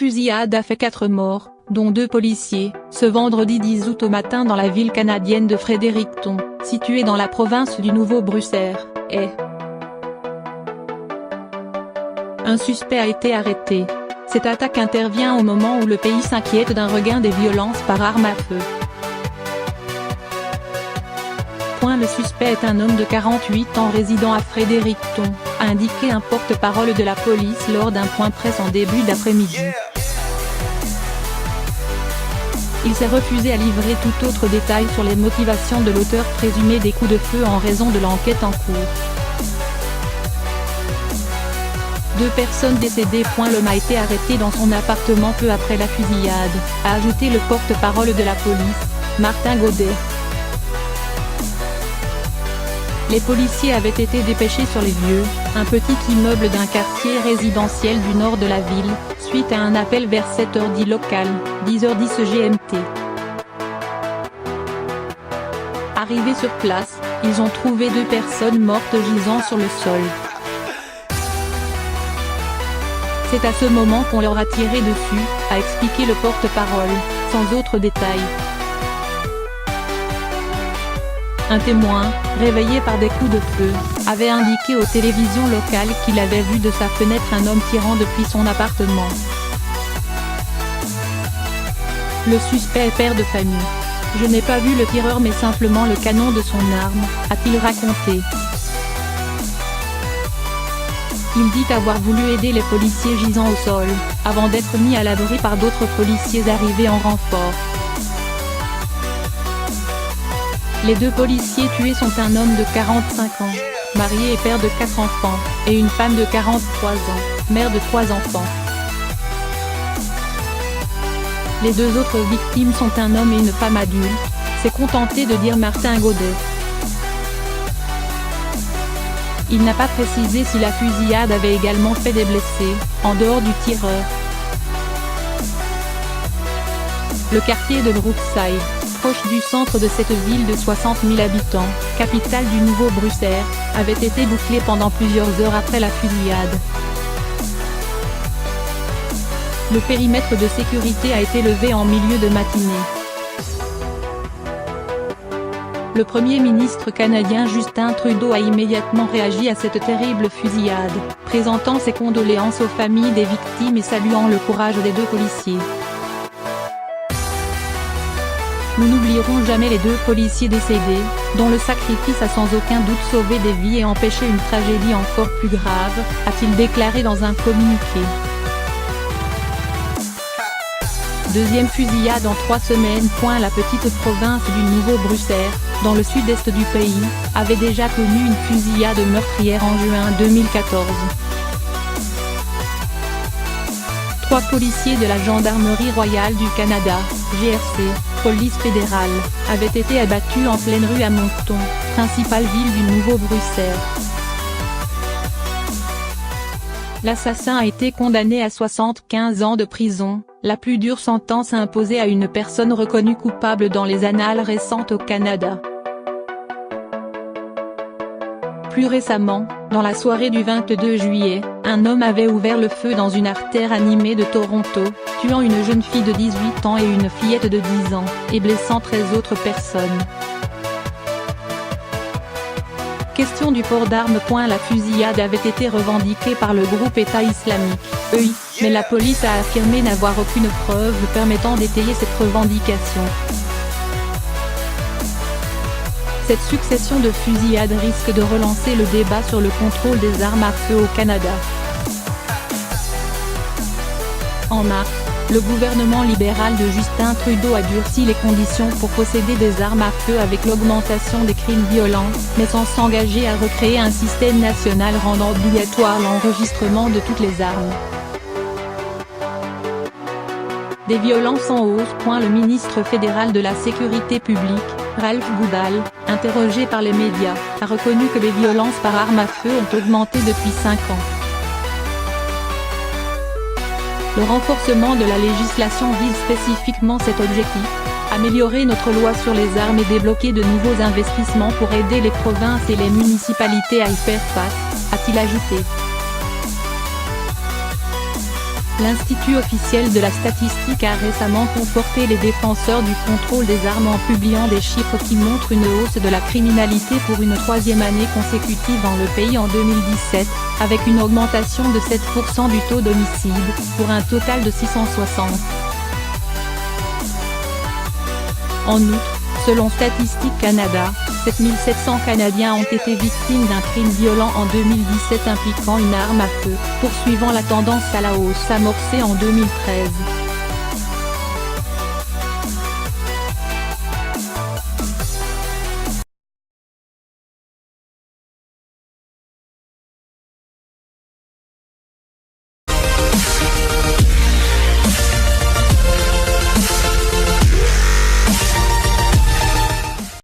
fusillade a fait 4 morts, dont 2 policiers, ce vendredi 10 août au matin dans la ville canadienne de Fredericton, située dans la province du Nouveau-Brunswick. Un suspect a été arrêté. Cette attaque intervient au moment où le pays s'inquiète d'un regain des violences par arme à feu. Le suspect est un homme de 48 ans résidant à Fredericton, a indiqué un porte-parole de la police lors d'un point presse en début d'après-midi. Il s'est refusé à livrer tout autre détail sur les motivations de l'auteur présumé des coups de feu en raison de l'enquête en cours. 2 personnes décédées. L'homme a été arrêté dans son appartement peu après la fusillade, a ajouté le porte-parole de la police, Martin Gaudet. Les policiers avaient été dépêchés sur les Vieux, un petit immeuble d'un quartier résidentiel du nord de la ville, suite à un appel vers 7h10 local, 10h10 GMT. Arrivés sur place, ils ont trouvé 2 personnes mortes gisant sur le sol. C'est à ce moment qu'on leur a tiré dessus, a expliqué le porte-parole, sans autre détail. Un témoin, réveillé par des coups de feu, avait indiqué aux télévisions locales qu'il avait vu de sa fenêtre un homme tirant depuis son appartement. Le suspect est père de famille. Je n'ai pas vu le tireur mais simplement le canon de son arme, a-t-il raconté. Il dit avoir voulu aider les policiers gisant au sol, avant d'être mis à l'abri par d'autres policiers arrivés en renfort. Les 2 policiers tués sont un homme de 45 ans, marié et père de 4 enfants, et une femme de 43 ans, mère de 3 enfants. Les 2 autres victimes sont un homme et une femme adulte, s'est contenté de dire Martin Gaudet. Il n'a pas précisé si la fusillade avait également fait des blessés, en dehors du tireur. Le quartier de Brookside, proche du centre de cette ville de 60 000 habitants, capitale du Nouveau-Brunswick, avait été bouclé pendant plusieurs heures après la fusillade. Le périmètre de sécurité a été levé en milieu de matinée. Le Premier ministre canadien Justin Trudeau a immédiatement réagi à cette terrible fusillade, présentant ses condoléances aux familles des victimes et saluant le courage des 2 policiers. Nous n'oublierons jamais les 2 policiers décédés, dont le sacrifice a sans aucun doute sauvé des vies et empêché une tragédie encore plus grave, a-t-il déclaré dans un communiqué. Deuxième fusillade en 3 semaines. La petite province du Nouveau-Brunswick, dans le sud-est du pays, avait déjà connu une fusillade meurtrière en juin 2014. 3 policiers de la Gendarmerie royale du Canada, GRC, police fédérale, avaient été abattus en pleine rue à Moncton, principale ville du Nouveau-Brunswick. L'assassin a été condamné à 75 ans de prison, la plus dure sentence imposée à une personne reconnue coupable dans les annales récentes au Canada. Plus récemment, dans la soirée du 22 juillet, un homme avait ouvert le feu dans une artère animée de Toronto, tuant une jeune fille de 18 ans et une fillette de 10 ans, et blessant 13 autres personnes. Question du port d'armes. La fusillade avait été revendiquée par le groupe État islamique, EI, mais la police a affirmé n'avoir aucune preuve permettant d'étayer cette revendication. Cette succession de fusillades risque de relancer le débat sur le contrôle des armes à feu au Canada. En mars, le gouvernement libéral de Justin Trudeau a durci les conditions pour posséder des armes à feu avec l'augmentation des crimes violents, mais sans s'engager à recréer un système national rendant obligatoire l'enregistrement de toutes les armes. Des violences en hausse. Le ministre fédéral de la Sécurité publique, Ralph Goodale, interrogé par les médias, a reconnu que les violences par arme à feu ont augmenté depuis 5 ans. Le renforcement de la législation vise spécifiquement cet objectif, améliorer notre loi sur les armes et débloquer de nouveaux investissements pour aider les provinces et les municipalités à y faire face, a-t-il ajouté. L'Institut officiel de la statistique a récemment conforté les défenseurs du contrôle des armes en publiant des chiffres qui montrent une hausse de la criminalité pour une troisième année consécutive dans le pays en 2017, avec une augmentation de 7% du taux d'homicide, pour un total de 660. En outre, selon Statistique Canada, 7700 Canadiens ont été victimes d'un crime violent en 2017 impliquant une arme à feu, poursuivant la tendance à la hausse amorcée en 2013.